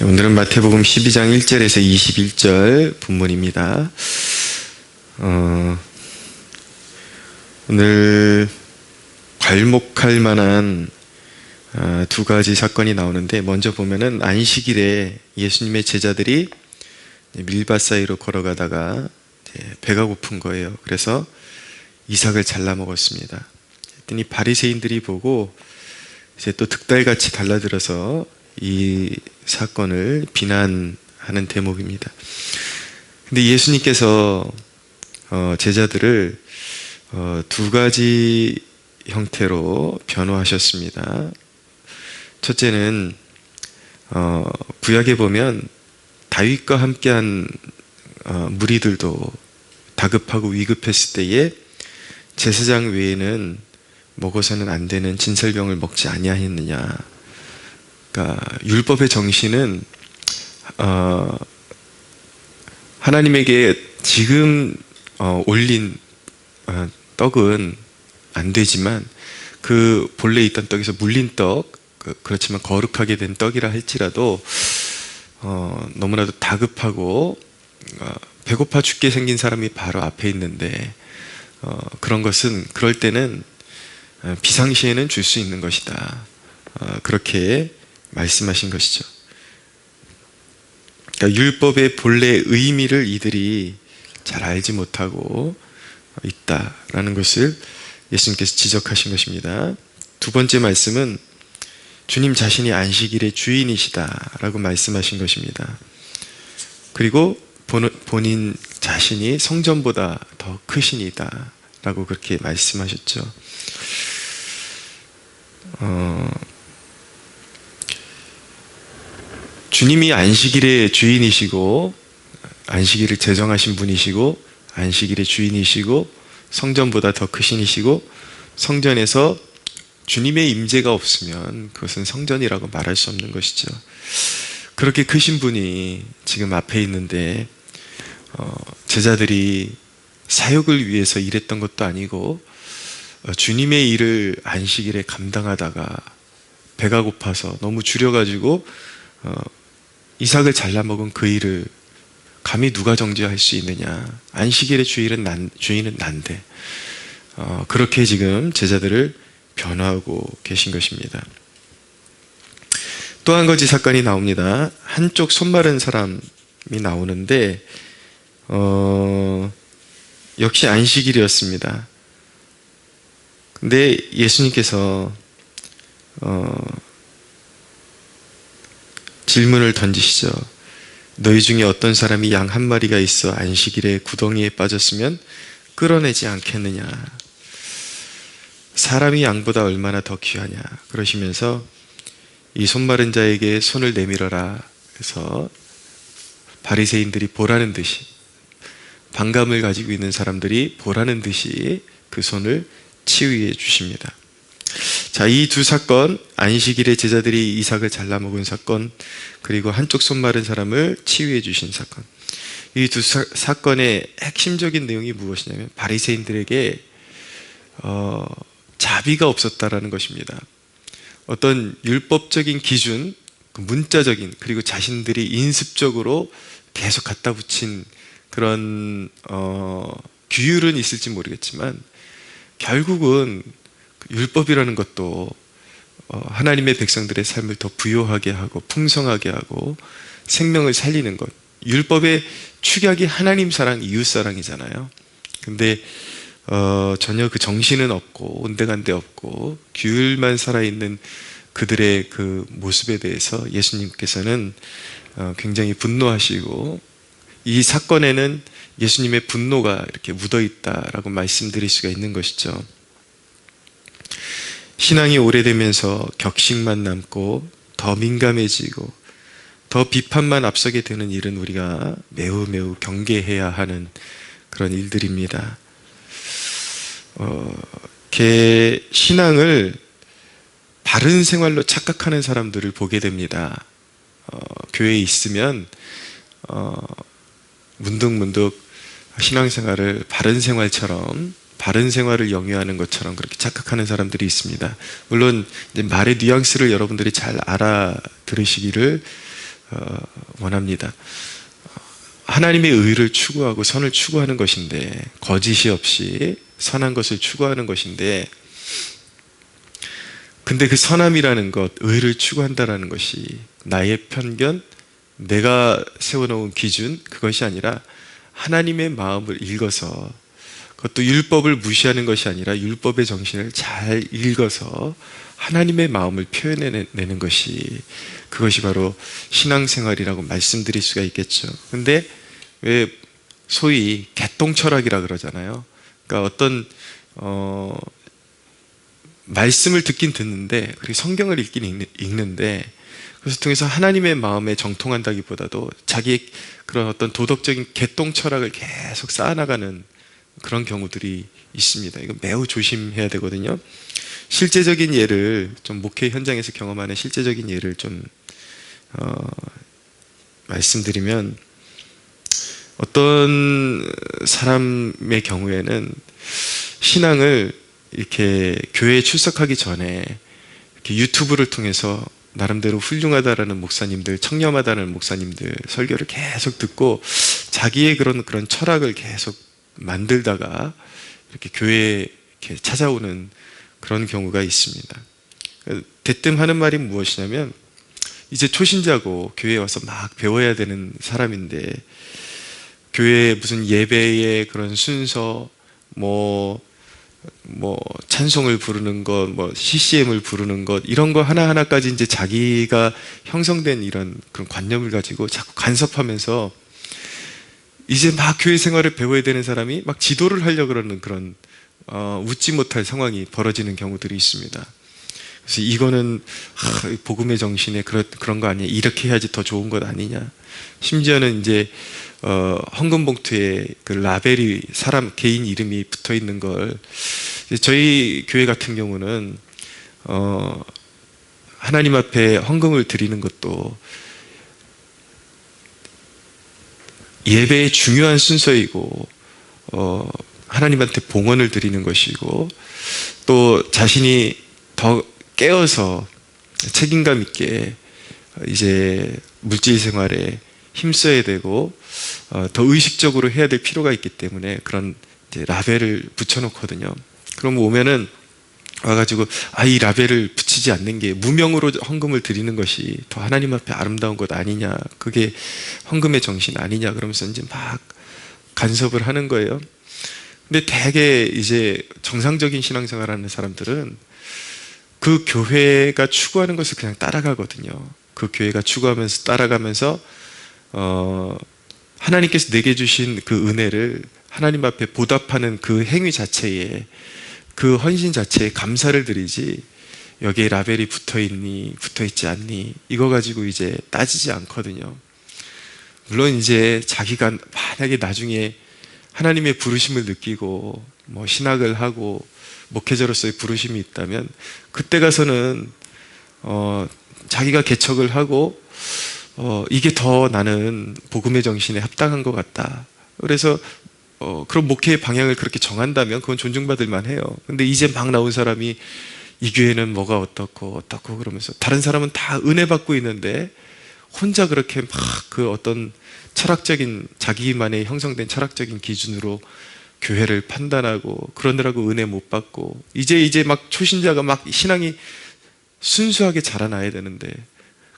오늘은 마태복음 12장 1절에서 21절 본문입니다. 오늘 괄목할 만한 두 가지 사건이 나오는데, 먼저 보면은 안식일에 예수님의 제자들이 밀밭 사이로 걸어가다가 배가 고픈 거예요. 그래서 이삭을 잘라 먹었습니다. 그랬더니 바리새인들이 보고 이제 또 득달같이 달라들어서 이 사건을 비난하는 대목입니다. 근데 예수님께서 제자들을 두 가지 형태로 변호하셨습니다. 첫째는 구약에 보면 다윗과 함께한 무리들도 다급하고 위급했을 때에 제사장 외에는 먹어서는 안 되는 진설병을 먹지 아니하였느냐. 그러니까 율법의 정신은 하나님에게 지금 올린 떡은 안 되지만 그 본래 있던 떡에서 물린 떡, 그렇지만 거룩하게 된 떡이라 할지라도 너무나도 다급하고 배고파 죽게 생긴 사람이 바로 앞에 있는데 그런 것은 그럴 때는 비상시에는 줄 수 있는 것이다. 그렇게 말씀하신 것이죠. 그러니까 율법의 본래 의미를 이들이 잘 알지 못하고 있다라는 것을 예수님께서 지적하신 것입니다. 두 번째 말씀은 주님 자신이 안식일의 주인이시다라고 말씀하신 것입니다. 그리고 본인 자신이 성전보다 더 크시니다라고 그렇게 말씀하셨죠. 주님이 안식일의 주인이시고 안식일을 제정하신 분이시고 안식일의 주인이시고 성전보다 더 크신이시고 성전에서 주님의 임재가 없으면 그것은 성전이라고 말할 수 없는 것이죠. 그렇게 크신 분이 지금 앞에 있는데 제자들이 사역을 위해서 일했던 것도 아니고 주님의 일을 안식일에 감당하다가 배가 고파서 너무 줄여가지고 이삭을 잘라먹은 그 일을 감히 누가 정죄할 수 있느냐. 안식일의 주인은 난데 그렇게 지금 제자들을 변화하고 계신 것입니다. 또 한 가지 사건이 나옵니다. 한쪽 손 마른 사람이 나오는데 역시 안식일이었습니다. 근데 예수님께서 질문을 던지시죠. 너희 중에 어떤 사람이 양 한 마리가 있어 안식일에 구덩이에 빠졌으면 끌어내지 않겠느냐. 사람이 양보다 얼마나 더 귀하냐. 그러시면서 이 손 마른 자에게 손을 내밀어라. 그래서 바리새인들이 보라는 듯이, 반감을 가지고 있는 사람들이 보라는 듯이 그 손을 치유해 주십니다. 자, 이 두 사건, 안식일에 제자들이 이삭을 잘라 먹은 사건, 그리고 한쪽 손 마른 사람을 치유해 주신 사건. 이 두 사건의 핵심적인 내용이 무엇이냐면 바리새인들에게 자비가 없었다라는 것입니다. 어떤 율법적인 기준, 문자적인, 그리고 자신들이 인습적으로 계속 갖다 붙인 그런 규율은 있을지 모르겠지만 결국은 율법이라는 것도 하나님의 백성들의 삶을 더 부요하게 하고 풍성하게 하고 생명을 살리는 것, 율법의 축약이 하나님 사랑, 이웃 사랑이잖아요. 근데 전혀 그 정신은 없고 온데간데 없고 규율만 살아있는 그들의 그 모습에 대해서 예수님께서는 굉장히 분노하시고, 이 사건에는 예수님의 분노가 이렇게 묻어있다라고 말씀드릴 수가 있는 것이죠. 신앙이 오래되면서 격식만 남고 더 민감해지고 더 비판만 앞서게 되는 일은 우리가 매우 매우 경계해야 하는 그런 일들입니다. 신앙을 바른 생활로 착각하는 사람들을 보게 됩니다. 교회에 있으면 문득문득 신앙생활을 바른 생활처럼, 바른 생활을 영위하는 것처럼 그렇게 착각하는 사람들이 있습니다. 물론 이제 말의 뉘앙스를 여러분들이 잘 알아들으시기를 원합니다. 하나님의 의를 추구하고 선을 추구하는 것인데, 거짓이 없이 선한 것을 추구하는 것인데, 근데 그 선함이라는 것, 의를 추구한다라는 것이 나의 편견, 내가 세워놓은 기준, 그것이 아니라 하나님의 마음을 읽어서, 그것도 율법을 무시하는 것이 아니라 율법의 정신을 잘 읽어서 하나님의 마음을 표현해내는 것이, 그것이 바로 신앙생활이라고 말씀드릴 수가 있겠죠. 근데 왜 소위 개똥철학이라 그러잖아요. 그러니까 어떤 말씀을 듣긴 듣는데, 그리고 성경을 읽긴 읽는데, 그래서 통해서 하나님의 마음에 정통한다기보다도 자기의 그런 어떤 도덕적인 개똥철학을 계속 쌓아나가는 그런 경우들이 있습니다. 이거 매우 조심해야 되거든요. 실제적인 예를, 좀 목회 현장에서 경험하는 실제적인 예를 좀 말씀드리면, 어떤 사람의 경우에는 신앙을 이렇게 교회에 출석하기 전에 이렇게 유튜브를 통해서 나름대로 훌륭하다라는 목사님들, 청렴하다는 목사님들 설교를 계속 듣고 자기의 그런 철학을 계속 만들다가 이렇게 교회에 이렇게 찾아오는 그런 경우가 있습니다. 대뜸 하는 말이 무엇이냐면, 이제 초신자고 교회에 와서 막 배워야 되는 사람인데, 교회에 무슨 예배의 그런 순서, 찬송을 부르는 것, CCM을 부르는 것, 이런 거 하나하나까지 이제 자기가 형성된 이런 그런 관념을 가지고 자꾸 간섭하면서 이제 막 교회 생활을 배워야 되는 사람이 막 지도를 하려고 그러는 그런 웃지 못할 상황이 벌어지는 경우들이 있습니다. 그래서 이거는 복음의 정신에 그런 거 아니냐, 이렇게 해야지 더 좋은 것 아니냐. 심지어는 이제 헌금 봉투에 그 라벨이 사람 개인 이름이 붙어 있는 걸, 저희 교회 같은 경우는 하나님 앞에 헌금을 드리는 것도 예배의 중요한 순서이고, 하나님한테 봉헌을 드리는 것이고, 또 자신이 더 깨어서 책임감 있게 이제 물질 생활에 힘써야 되고, 더 의식적으로 해야 될 필요가 있기 때문에 그런 이제 라벨을 붙여놓거든요. 그럼 오면은 와가지고, 이 라벨을 붙이지 않는 게, 무명으로 헌금을 드리는 것이 더 하나님 앞에 아름다운 것 아니냐, 그게 헌금의 정신 아니냐, 그러면서 이제 막 간섭을 하는 거예요. 근데 대개 이제 정상적인 신앙생활 하는 사람들은 그 교회가 추구하는 것을 그냥 따라가거든요. 그 교회가 추구하면서 따라가면서 하나님께서 내게 주신 그 은혜를 하나님 앞에 보답하는 그 행위 자체에, 그 헌신 자체에 감사를 드리지, 여기에 라벨이 붙어있니 붙어있지 않니 이거 가지고 이제 따지지 않거든요. 물론 이제 자기가 만약에 나중에 하나님의 부르심을 느끼고 신학을 하고 목회자로서의 부르심이 있다면, 그때 가서는 자기가 개척을 하고 이게 더 나는 복음의 정신에 합당한 것 같다, 그래서 그런 목회의 방향을 그렇게 정한다면 그건 존중받을 만해요. 근데 이제 막 나온 사람이 이 교회는 뭐가 어떻고 그러면서, 다른 사람은 다 은혜 받고 있는데 혼자 그렇게 막 그 어떤 철학적인, 자기만의 형성된 철학적인 기준으로 교회를 판단하고 그러느라고 은혜 못 받고, 이제 막 초신자가 막 신앙이 순수하게 자라나야 되는데,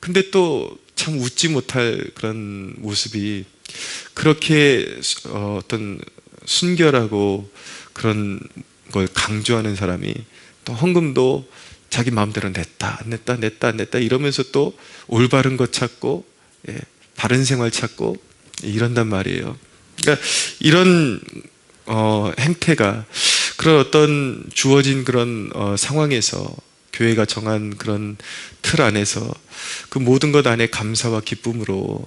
근데 또 참 웃지 못할 그런 모습이, 그렇게 어떤 순결하고 그런 걸 강조하는 사람이 또 헌금도 자기 마음대로 냈다 이러면서 또 올바른 것 찾고, 바른 생활 찾고 이런단 말이에요. 그러니까 이런 행태가, 그런 어떤 주어진 그런 상황에서 교회가 정한 그런 틀 안에서 그 모든 것 안에 감사와 기쁨으로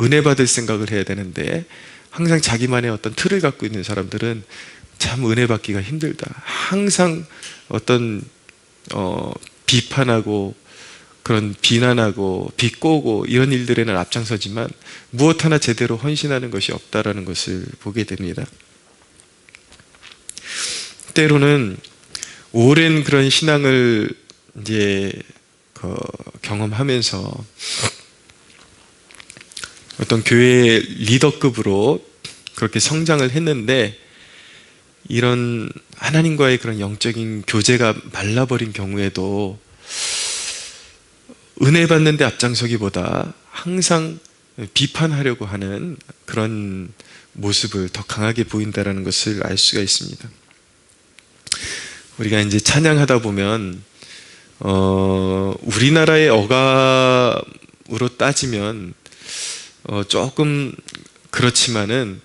은혜 받을 생각을 해야 되는데, 항상 자기만의 어떤 틀을 갖고 있는 사람들은 참 은혜 받기가 힘들다. 항상 어떤 비판하고 그런 비난하고 비꼬고 이런 일들에는 앞장서지만 무엇 하나 제대로 헌신하는 것이 없다라는 것을 보게 됩니다. 때로는 오랜 그런 신앙을 이제 경험하면서 어떤 교회 리더급으로 그렇게 성장을 했는데, 이런 하나님과의 그런 영적인 교제가 말라버린 경우에도 은혜 받는 데 앞장서기보다 항상 비판하려고 하는 그런 모습을 더 강하게 보인다는 것을 알 수가 있습니다. 우리가 이제 찬양하다 보면 우리나라의 어감으로 따지면 조금 그렇지만은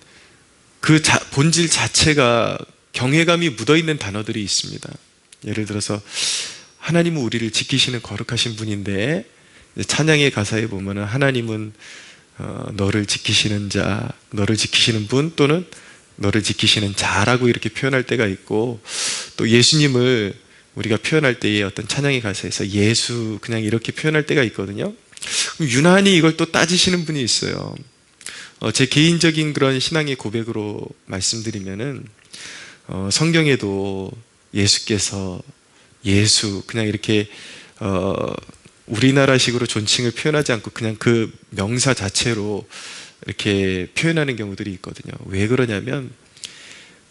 그 본질 자체가 경외감이 묻어있는 단어들이 있습니다. 예를 들어서 하나님은 우리를 지키시는 거룩하신 분인데, 찬양의 가사에 보면은 하나님은 너를 지키시는 자, 너를 지키시는 분, 또는 너를 지키시는 자라고 이렇게 표현할 때가 있고, 또 예수님을 우리가 표현할 때의 어떤 찬양의 가사에서 예수 그냥 이렇게 표현할 때가 있거든요. 유난히 이걸 또 따지시는 분이 있어요. 제 개인적인 그런 신앙의 고백으로 말씀드리면은 성경에도 예수께서 예수 그냥 이렇게 우리나라식으로 존칭을 표현하지 않고 그냥 그 명사 자체로 이렇게 표현하는 경우들이 있거든요. 왜 그러냐면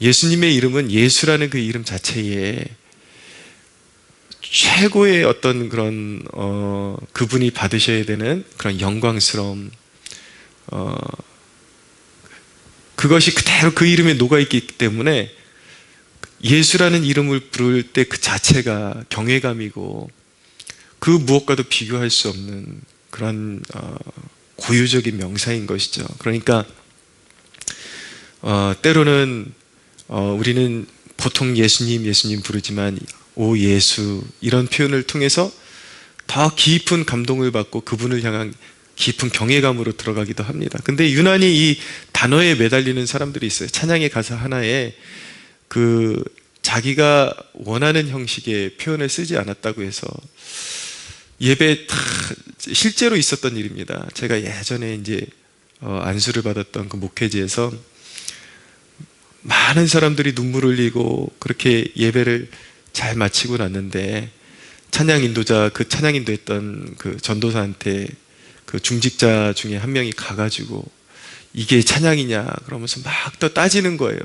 예수님의 이름은 예수라는 그 이름 자체에 최고의 어떤 그런 그분이 받으셔야 되는 그런 영광스러움, 그것이 그대로 그 이름에 녹아있기 때문에 예수라는 이름을 부를 때 그 자체가 경외감이고 그 무엇과도 비교할 수 없는 그런 고유적인 명사인 것이죠. 그러니까 때로는 우리는 보통 예수님 부르지만 오 예수 이런 표현을 통해서 더 깊은 감동을 받고 그분을 향한 깊은 경외감으로 들어가기도 합니다. 근데 유난히 이 단어에 매달리는 사람들이 있어요. 찬양의 가사 하나에 그 자기가 원하는 형식의 표현을 쓰지 않았다고 해서 예배 다 실제로 있었던 일입니다. 제가 예전에 이제 안수를 받았던 그 목회지에서 많은 사람들이 눈물을 흘리고 그렇게 예배를 잘 마치고 났는데 찬양 인도자 그 찬양 인도했던 그 전도사한테 그 중직자 중에 한 명이 가가지고 이게 찬양이냐 그러면서 막 또 따지는 거예요.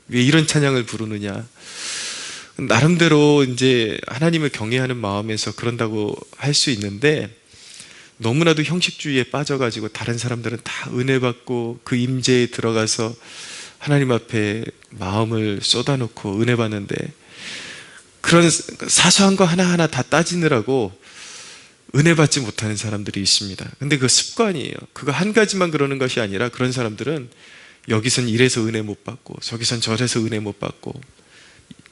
왜 이런 찬양을 부르느냐. 나름대로 이제 하나님을 경외하는 마음에서 그런다고 할 수 있는데 너무나도 형식주의에 빠져가지고 다른 사람들은 다 은혜 받고 그 임재에 들어가서 하나님 앞에 마음을 쏟아놓고 은혜 받는데 그런 사소한 거 하나하나 다 따지느라고 은혜 받지 못하는 사람들이 있습니다. 근데 그 습관이에요. 그거 한 가지만 그러는 것이 아니라 그런 사람들은 여기선 이래서 은혜 못 받고 저기선 저래서 은혜 못 받고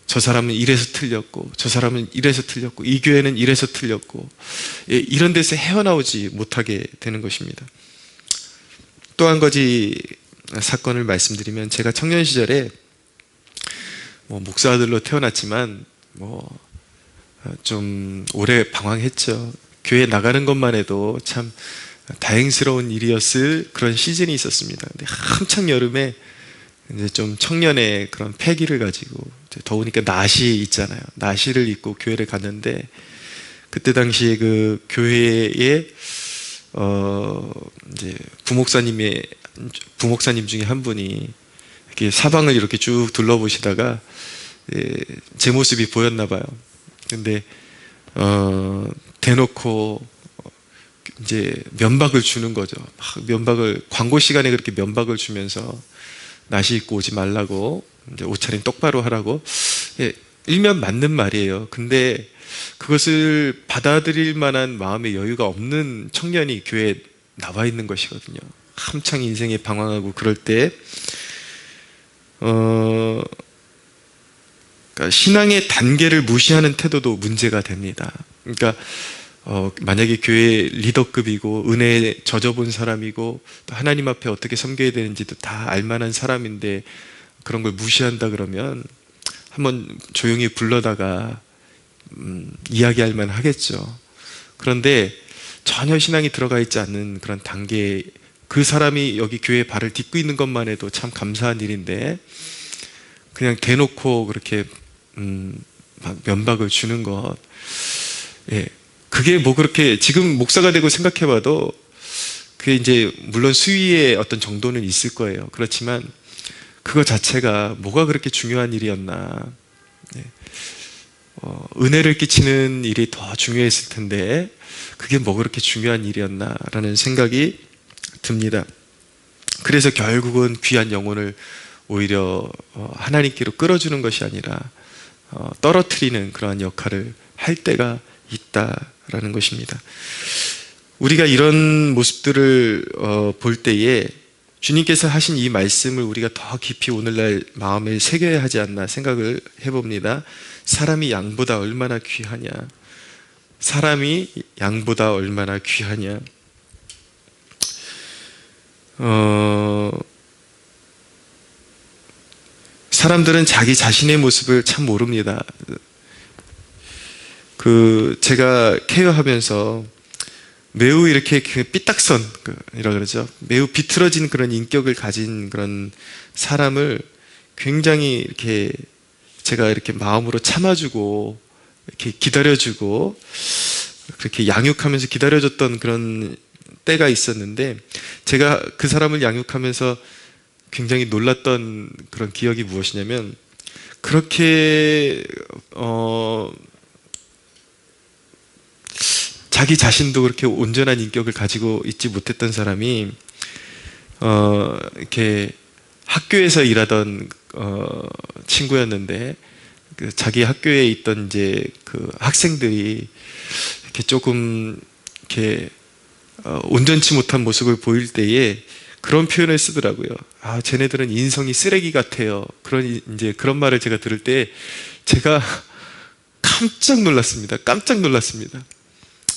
저 사람은 이래서 틀렸고 저 사람은 이래서 틀렸고 이 교회는 이래서 틀렸고 이런 데서 헤어나오지 못하게 되는 것입니다. 또 한 가지 사건을 말씀드리면 제가 청년 시절에 목사들로 태어났지만 좀 오래 방황했죠. 교회 나가는 것만 해도 참 다행스러운 일이었을 그런 시즌이 있었습니다. 근데 한창 여름에 이제 좀 청년의 그런 패기를 가지고 더우니까 나시 있잖아요. 나시를 입고 교회를 갔는데 그때 당시에 그 교회에 이제 부목사님 중에 한 분이 이렇게 사방을 이렇게 쭉 둘러보시다가 제 모습이 보였나 봐요. 근데 대놓고 이제 면박을 주는 거죠. 막 면박을 광고 시간에 그렇게 면박을 주면서 나시 입고 오지 말라고 이제 옷차림 똑바로 하라고. 일면 맞는 말이에요. 근데 그것을 받아들일 만한 마음의 여유가 없는 청년이 교회에 나와 있는 것이거든요. 한창 인생에 방황하고 그럴 때 그러니까 신앙의 단계를 무시하는 태도도 문제가 됩니다. 그러니까 만약에 교회 리더급이고 은혜에 젖어본 사람이고 또 하나님 앞에 어떻게 섬겨야 되는지도 다 알만한 사람인데 그런 걸 무시한다 그러면 한번 조용히 불러다가 이야기할 만 하겠죠. 그런데 전혀 신앙이 들어가 있지 않는 그런 단계에 그 사람이 여기 교회에 발을 딛고 있는 것만 해도 참 감사한 일인데 그냥 대놓고 그렇게 막 면박을 주는 것, 그게 뭐 그렇게 지금 목사가 되고 생각해봐도 그게 이제 물론 수위의 어떤 정도는 있을 거예요. 그렇지만 그거 자체가 뭐가 그렇게 중요한 일이었나. 네. 은혜를 끼치는 일이 더 중요했을 텐데 그게 뭐 그렇게 중요한 일이었나라는 생각이 듭니다. 그래서 결국은 귀한 영혼을 오히려 하나님께로 끌어주는 것이 아니라 떨어뜨리는 그러한 역할을 할 때가 있다라는 것입니다. 우리가 이런 모습들을 볼 때에 주님께서 하신 이 말씀을 우리가 더 깊이 오늘날 마음에 새겨야 하지 않나 생각을 해봅니다. 사람이 양보다 얼마나 귀하냐. 사람이 양보다 얼마나 귀하냐. 사람들은 자기 자신의 모습을 참 모릅니다. 제가 케어하면서 매우 이렇게 삐딱선, 이라 그러죠. 매우 비틀어진 그런 인격을 가진 그런 사람을 굉장히 이렇게 제가 이렇게 마음으로 참아주고, 이렇게 기다려주고, 그렇게 양육하면서 기다려줬던 그런 때가 있었는데, 제가 그 사람을 양육하면서 굉장히 놀랐던 그런 기억이 무엇이냐면, 그렇게, 자기 자신도 그렇게 온전한 인격을 가지고 있지 못했던 사람이 이렇게 학교에서 일하던 친구였는데 자기 학교에 있던 이제 그 학생들이 이렇게 조금 이렇게 온전치 못한 모습을 보일 때에 그런 표현을 쓰더라고요. 아, 쟤네들은 인성이 쓰레기 같아요. 그런 말을 제가 들을 때 제가 깜짝 놀랐습니다. 깜짝 놀랐습니다.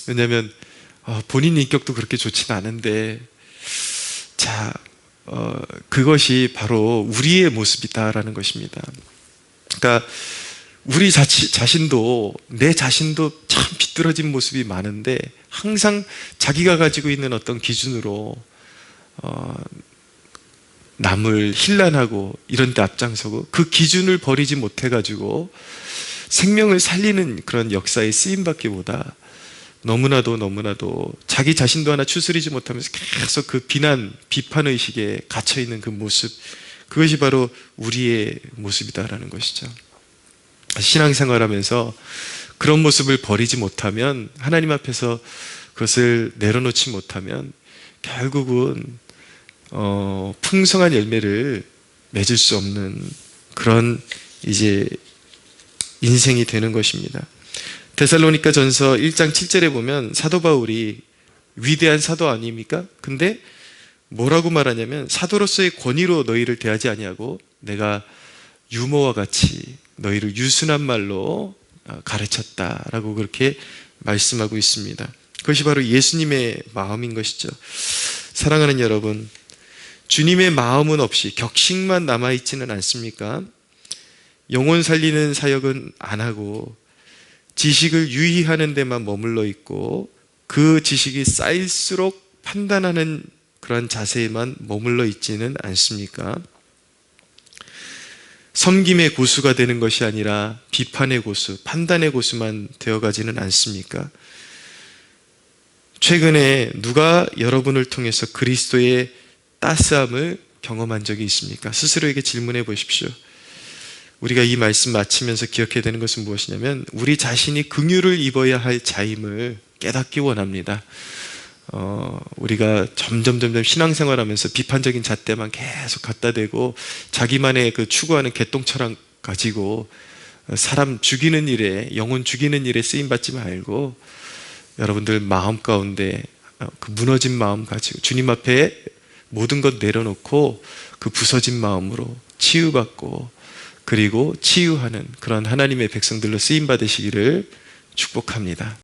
왜냐하면 본인 인격도 그렇게 좋지는 않은데 그것이 바로 우리의 모습이다라는 것입니다. 그러니까 우리 자신도 내 자신도 참 비뚤어진 모습이 많은데 항상 자기가 가지고 있는 어떤 기준으로 남을 힐난하고 이런 데 앞장서고 그 기준을 버리지 못해가지고 생명을 살리는 그런 역사에 쓰임받기보다 너무나도 자기 자신도 하나 추스리지 못하면서 계속 그 비판의식에 갇혀있는 그 모습, 그것이 바로 우리의 모습이다라는 것이죠. 신앙생활 하면서 그런 모습을 버리지 못하면, 하나님 앞에서 그것을 내려놓지 못하면 결국은 풍성한 열매를 맺을 수 없는 그런 이제 인생이 되는 것입니다. 데살로니가 전서 1장 7절에 보면 사도 바울이 위대한 사도 아닙니까? 근데 뭐라고 말하냐면 사도로서의 권위로 너희를 대하지 아니하고 내가 유모와 같이 너희를 유순한 말로 가르쳤다라고 그렇게 말씀하고 있습니다. 그것이 바로 예수님의 마음인 것이죠. 사랑하는 여러분, 주님의 마음은 없이 격식만 남아있지는 않습니까? 영혼 살리는 사역은 안 하고 지식을 유희하는 데만 머물러 있고 그 지식이 쌓일수록 판단하는 그런 자세에만 머물러 있지는 않습니까? 섬김의 고수가 되는 것이 아니라 비판의 고수, 판단의 고수만 되어가지는 않습니까? 최근에 누가 여러분을 통해서 그리스도의 따스함을 경험한 적이 있습니까? 스스로에게 질문해 보십시오. 우리가 이 말씀 마치면서 기억해야 되는 것은 무엇이냐면 우리 자신이 긍휼을 입어야 할 자임을 깨닫기 원합니다. 우리가 점점 신앙생활하면서 비판적인 잣대만 계속 갖다 대고 자기만의 그 추구하는 개똥처럼 가지고 사람 죽이는 일에, 영혼 죽이는 일에 쓰임받지 말고 여러분들 마음 가운데 그 무너진 마음 가지고 주님 앞에 모든 것 내려놓고 그 부서진 마음으로 치유받고 그리고 치유하는 그런 하나님의 백성들로 쓰임받으시기를 축복합니다.